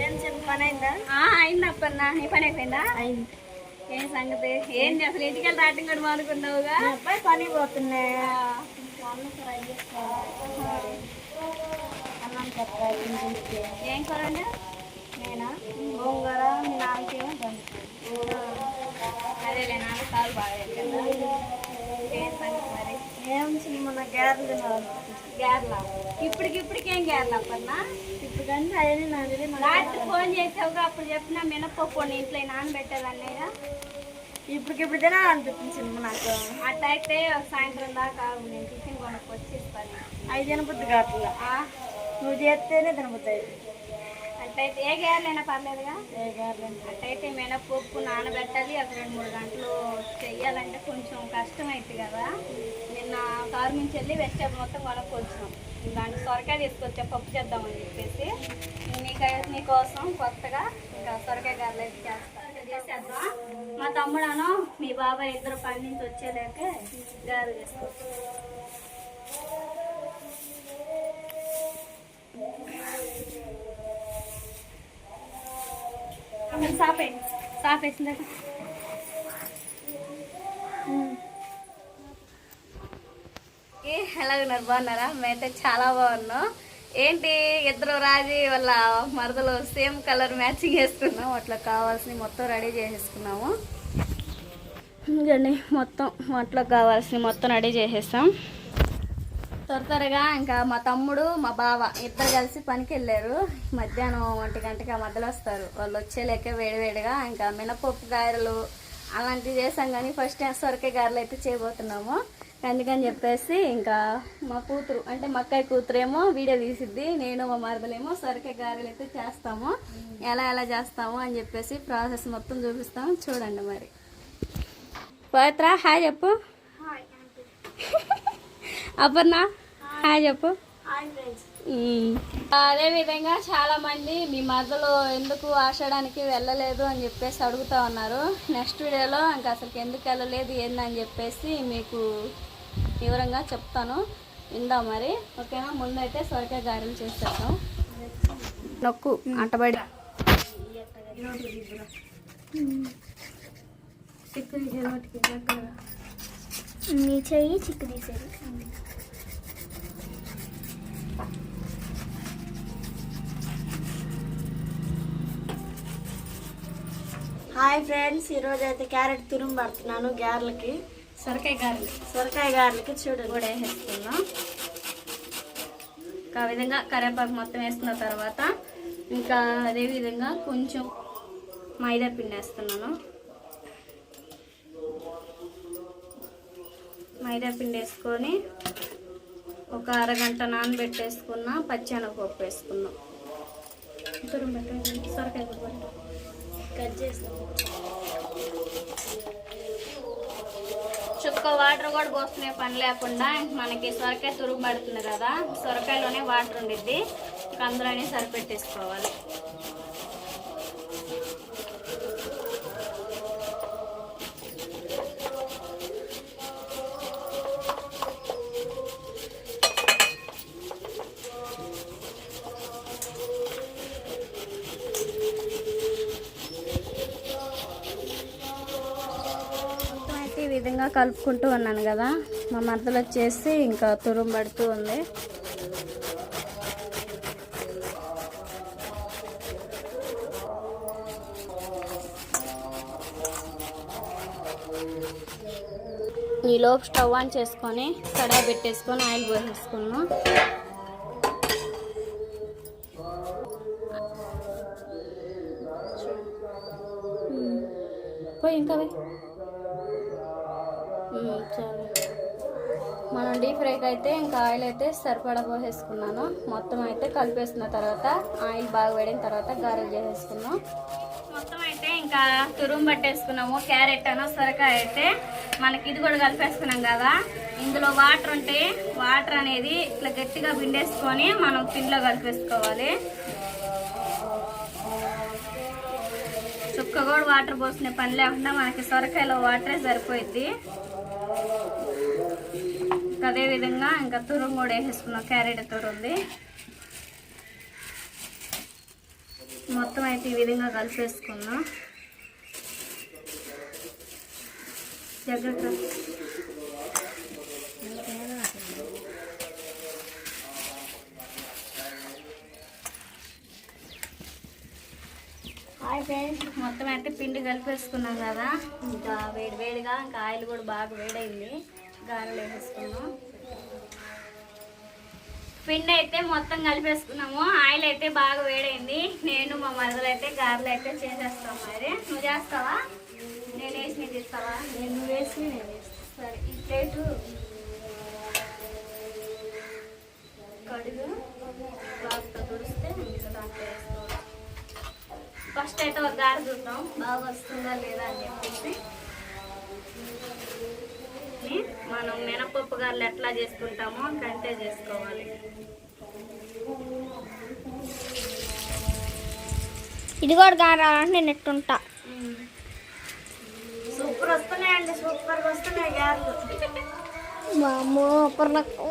ఏం చిన్న పని అయిందా? అయింది అప్పన్న. నీ పని అయిపోయిందా? అయింది. ఏం సంగతి? ఏంటి అసలు ఇంటికెళ్ళి రావటం కూడా మానుకున్నావుగా? అబ్బాయి పని పోతున్నా. అన్నం చెప్పాలి. ఏం కూరండి? నేనా గోంగూర, మీ నాన్నకేమో అదేలే, నాకు కాలు బాగా కదా. ఏం సంగతి మరి? ఏం చిన్న గ్యారెలు తినాలి. గ్యార్లా ఇప్పటికిప్పటికి ఏం గ్యార్లు అప్పన్న? ఇప్పుడుకంటే అవన్నీ నాకు రాత్రి ఫోన్ చేసావుగా, అప్పుడు చెప్పినా మినప్పప్పు ఇంట్లో నానబెట్టేదన్నయ్య. ఇప్పటికిప్పుడు తినాలనిపిస్తుంది చిన్న నాకు. అట్లయితే సాయంత్రం దాకా నేను టిఫిన్ కొనుక్కొచ్చి ఇస్తాను. అవి తినబుద్ధి కావట్లా. నువ్వు చేస్తేనే తినబుద్ది. అట్లయితే ఏ గ్యార్లైనా పర్లేదుగా. ఏ గ్యారెలు? అట్లయితే మినప్పప్పు నానబెట్టాలి. అది 2-3 గంటలు చెయ్యాలంటే కొంచెం కష్టం అవుతుంది కదా. నిన్న కారు నుంచి వెళ్ళి వెజిటేబుల్ మొత్తం కొనుక్కొచ్చాం. దాంట్లో సొరకాయ తీసుకొచ్చా పప్పు చేద్దామని చెప్పేసి. నీకోసం కొత్తగా ఇంకా సొరకాయ గారెలు అయితే చేసేద్దాం. మా తమ్ముడాను మీ బాబాయ్ ఇద్దరు పని నుంచి వచ్చేలేక గారెలు చేసుకోవచ్చు. సాపేసిందా? ఎలా ఉన్నారు? బాగున్నారా? మేమైతే చాలా బాగున్నాం. ఏంటి ఇద్దరు రాజీ వాళ్ళ మరదలు సేమ్ కలర్ మ్యాచింగ్ వేసుకున్నాం. అట్లా కావాల్సినవి మొత్తం రెడీ చేసేసుకున్నాము. ఇంకండి మొత్తం అట్లా కావాల్సినవి మొత్తం రెడీ చేసేస్తాం. త్వరగా ఇంకా మా తమ్ముడు మా బావ ఇద్దరు కలిసి పనికి వెళ్ళారు. మధ్యాహ్నం 1 గంటకి ఆ మధ్యలో వస్తారు. వాళ్ళు వచ్చేలేక వేడివేడిగా ఇంకా మినపప్పు గారెలు అలాంటివి చేసాం. కానీ ఫస్ట్ సొరకాయ గారెలు అయితే చేయబోతున్నాము. అందుకని చెప్పేసి ఇంకా మా కూతురు అంటే మా అక్కయ్య కూతురు ఏమో వీడియో తీసిద్ది, నేను మా మరదలేమో సొరకాయ గారెలు అయితే చేస్తాము. ఎలా చేస్తాము అని చెప్పేసి ప్రాసెస్ మొత్తం చూపిస్తాము. చూడండి మరి. పవిత్ర హాయ్ చెప్పు. అపర్ణ హాయ్ చెప్పు. అదేవిధంగా చాలా మంది మీ మరదలు ఎందుకు ఆషాఢానికి వెళ్ళలేదు అని చెప్పేసి అడుగుతూ ఉన్నారు. నెక్స్ట్ వీడియోలో ఇంకా అసలు ఎందుకు వెళ్ళలేదు ఏందని చెప్పేసి మీకు వివరంగా చెప్తాను. విందాం మరి. ఓకేనా? ముందైతే సొరకాయ గారెలు చేసేద్దాం. నొక్కు అంటబడి నీ చెయ్యి చిక్కు తీసేది. హాయ్ ఫ్రెండ్స్, ఈరోజు అయితే క్యారెట్ తురుము పడుతున్నాను గారెలకి. సొరకాయ గారెలకి చూడండి కూడా వేసేసుకున్నాం. ఇంకా ఆ విధంగా కరివేపాకు మొత్తం వేసుకున్న తర్వాత ఇంకా అదేవిధంగా కొంచెం మైదా పిండి వేస్తున్నాను. మైదా పిండి వేసుకొని ఒక అరగంట నానబెట్టేసుకున్న పచ్చెనగపప్పు వేసుకున్నాం. తురుము పెట్టండి. సొరకాయ కట్ చేస్తాం. చుక్క వాటర్ కూడా పోసుకునే పని లేకుండా మనకి సొరకాయ తురుము పడుతుంది కదా, సొరకాయలోనే వాటర్ ఉండిద్ది. ఇక అందులోనే సరిపెట్టేసుకోవాలి. ఈ విధంగా కలుపుకుంటూ ఉన్నాను కదా. మా మరదలు వచ్చేసి ఇంకా తురుము పడుతూ ఉంది. ఈలోపు స్టవ్ ఆన్ చేసుకొని కడాయి పెట్టేసుకొని ఆయిల్ పోసేసుకున్నాం. పోయి ఇంకా చాలు. మనం డీప్ ఫ్రైకి అయితే ఇంకా ఆయిల్ అయితే సరిపడా పోసేసుకున్నాను. మొత్తం అయితే కలిపేసుకున్న తర్వాత ఆయిల్ బాగా వేడిన తర్వాత గారెలు చేసేసుకున్నాం. మొత్తం అయితే ఇంకా తురుము పట్టేసుకున్నాము. క్యారెట్ అను సొరకాయ అయితే మనకి ఇది కూడా కలిపేసుకున్నాం కదా. ఇందులో వాటర్ ఉంటే వాటర్ అనేది ఇట్లా గట్టిగా పిండేసుకొని మనం పిండిలో కలిపేసుకోవాలి. చుక్క కూడా వాటర్ పోసుకునే పని లేకుండా మనకి సొరకాయలో వాటరే సరిపోయిద్ది. అదేవిధంగా ఇంకా తురుము కూడా వేసేసుకున్నాం. క్యారెట్ తురుంది. మొత్తం అయితే ఈ విధంగా కలిపేసుకున్నాం. జాగ్రత్త. హాయ్ ఫ్రెండ్స్, మొత్తం అయితే పిండి కలిపేసుకున్నాం కదా, ఇంకా వేడిగా ఇంకా ఆయిల్ కూడా బాగా వేడైంది. గారెలు వేసేసుకున్నాం. పిండి అయితే మొత్తం కలిపేసుకున్నాము. ఆయిల్ అయితే బాగా వేడైంది. నేను మా మరదలు అయితే గారెలు అయితే చేసేస్తాం. మరి నువ్వు చేస్తావా? నేను వేసి నీకు ఇస్తావా? నేను వేసి నేను వేస్తాను. సరే, ఈ ప్లేటు కడుగు బాగా తుడిస్తే ఇంకా దాంట్లో వేసుకోవాలి. ఫస్ట్ అయితే ఒక గారె చూద్దాం బాగా వస్తుందా లేదా అని చెప్పేసి. మనం మినపప్పు గారెలు ఎట్లా చేసుకుంటామో కంటే చేసుకోవాలి. ఇది కూడా కావాలంటే నేను ఎట్టుంటా. సూపర్ వస్తున్నాయండి, సూపర్గా వస్తున్నాయి గారెలు. మామో పొరలకు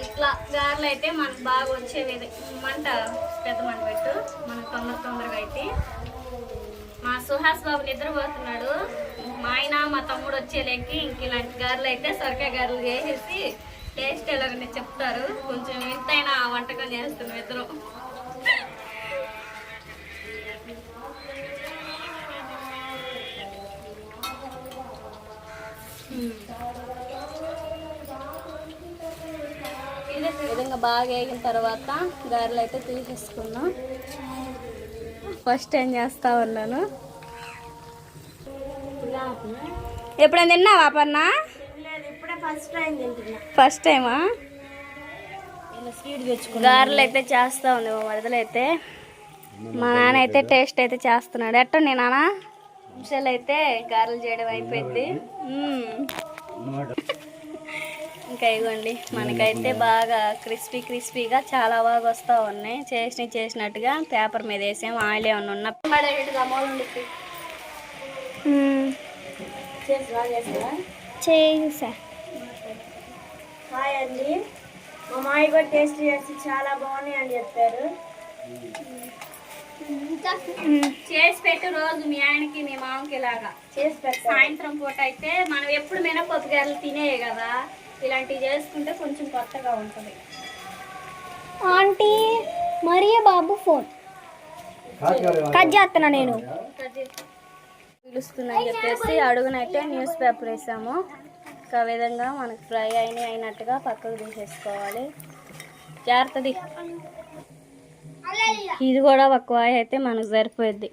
ఇట్లా గారెలు అయితే మనకు బాగా వచ్చేది. మంట పెద్ద మంట పెట్టు, మనకు తొందరగా అయితే. మా సుహాస్ బాబు నిద్రపోతున్నాడు. మా ఆయన మా తమ్ముడు వచ్చేలేకి ఇంక ఇలాంటి గారెలు అయితే సొరకాయ గారెలు చేసేసి టేస్ట్ ఎలాగని చెప్తారు. కొంచెం వింతైన వంటకం చేస్తున్నాం ఇద్దరు. ఈ విధంగా బాగా వేగిన తర్వాత గారెలు అయితే తీసేసుకున్నాం. ఫస్ట్ టైం చేస్తా ఉన్నాను. ఎప్పుడైనా తిన్నావా పన్న? ఇప్పుడే ఫస్ట్ టైం తింటున్నా. ఫస్ట్ టైమా? స్వీట్ తెచ్చుకున్నా. గారెలు అయితే చేస్తా ఉంది మా వరదలు అయితే. మా నాన్న అయితే టేస్ట్ అయితే చేస్తున్నాడు. ఎట్టండి నాన్న? నిమిషాలు అయితే గారెలు చేయడం అయిపోయింది. ఇంకా ఇవ్వండి, మనకైతే బాగా క్రిస్పీగా చాలా బాగా వస్తూ ఉన్నాయి. చేసినట్టుగా పేపర్ మీద వేసాము. ఆయిల్ ఏమన్నా ఉన్నా చేసా. హాయ్ అండి, మా మాయ కూడా టేస్ట్ చేసి చాలా బాగున్నాయి అని చెప్పారు. చేసి పెట్టు రోజు మీ ఆయనకి మీ మామకి ఇలాగా చేసి పెట్టారు. సాయంత్రం పూట అయితే మనం ఎప్పుడు మినపప్పు గారెలు తినేవి కదా, ఇలాంటివి చేసుకుంటే కొంచెం కొత్తగా ఉంటుంది. ఆంటీ మరియా బాబు ఫోన్ కట్ చేస్తున్నా నేను. పిలుస్తుందని చెప్పేసి అడుగునైతే న్యూస్ పేపర్ వేసాము. ఒక విధంగా మనకు ఫ్రై అయినట్టుగా పక్కకు తీసేసుకోవాలి. జాగ్రత్తది. ఇది కూడా ఒక వాయి అయితే మనకు సరిపోద్ది.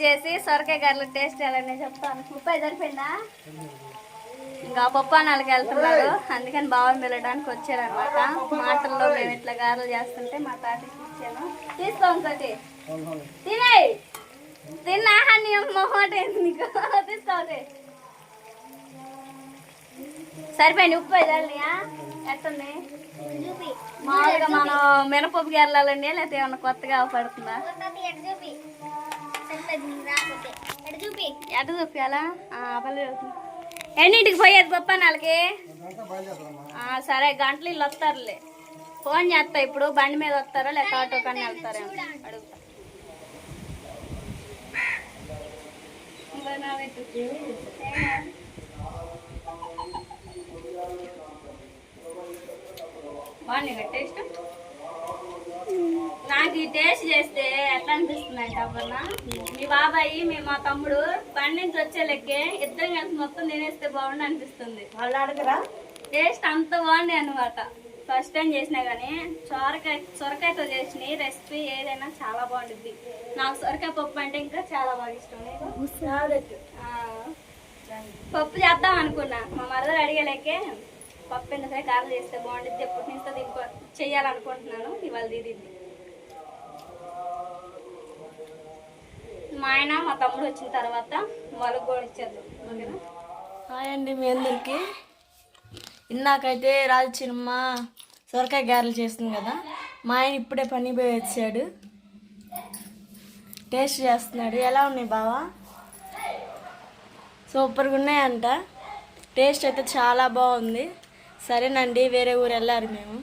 చేసి సొరకాయ గారెల టేస్ట్ ఎలానే చెప్తాను. 30 సరిపోయిందా? ఇంకా పప్పానాలకి వెళ్తున్నారు, అందుకని బావని పిలవడానికి వచ్చారనమాట. మాటల్లో మేము ఇట్లా గారెలు చేస్తుంటే మా తాతకి ఇచ్చాను. తీసుకోండి సతి, తినే తిన్నా అని మొహమాట నీకు. తీసుకోండి. సరిపోయింది. 30 చల్లియా? ఎట్టుంది? మామూలుగా మనం మినపప్పు గారెలండి, లేకపోతే ఏమన్నా కొత్తగా పడుతుందా? ఎటు చూపించాలా? ఎన్నింటికి పోయేది పప్పానాలకి? సరే, గంటలు ఇల్లు వస్తారులే. ఫోన్ చేస్తా. ఇప్పుడు బండి మీద వస్తారా లేకపోతే ఆటో కన్నా వెళ్తారేమో అడుగుతా. బాగుంది టేస్ట్. నాకు ఈ టేస్ట్ చేస్తే ఎట్లా అనిపిస్తుంది అంటే, అబ్బన్నా మీ బాబాయి మా తమ్ముడు బండి నుంచి వచ్చే లెక్కే ఇద్దరం కలిసి మొత్తం తినేస్తే బాగుండి అనిపిస్తుంది. వాళ్ళు అడగరా? టేస్ట్ అంత బాగుంది అనమాట. ఫస్ట్ టైం చేసినా కానీ సొరకాయతో చేసిన రెసిపీ ఏదైనా చాలా బాగుంటుంది. నాకు సొరకాయ పప్పు అంటే ఇంకా చాలా బాగా ఇష్టం. పప్పు చేద్దాం అనుకున్నా, మా మరదలు అడిగలేకే పప్పు ఎందుకంటే గారెలు చేస్తే బాగుంటుంది, ఎప్పటి నుంచో దీనికి చెయ్యాలనుకుంటున్నాను. ఇవాళ తీరింది. మా ఆయన మా తమ్ముడు వచ్చిన తర్వాత వాళ్ళకి కూడా ఇచ్చేద్దాం. ఓకేనా? హాయ్ అండి మీ అందరికి. ఇందాకైతే రాజు చిన్నమ్మ సొరకాయ గారెలు చేస్తుంది కదా, మా ఆయన ఇప్పుడే పని పోయి వచ్చాడు. టేస్ట్ చేస్తున్నాడు. ఎలా ఉన్నాయి బావా? సూపర్గా ఉన్నాయంట. టేస్ట్ అయితే చాలా బాగుంది. సరేనండి, వేరే ఊరు వెళ్ళారు మేము.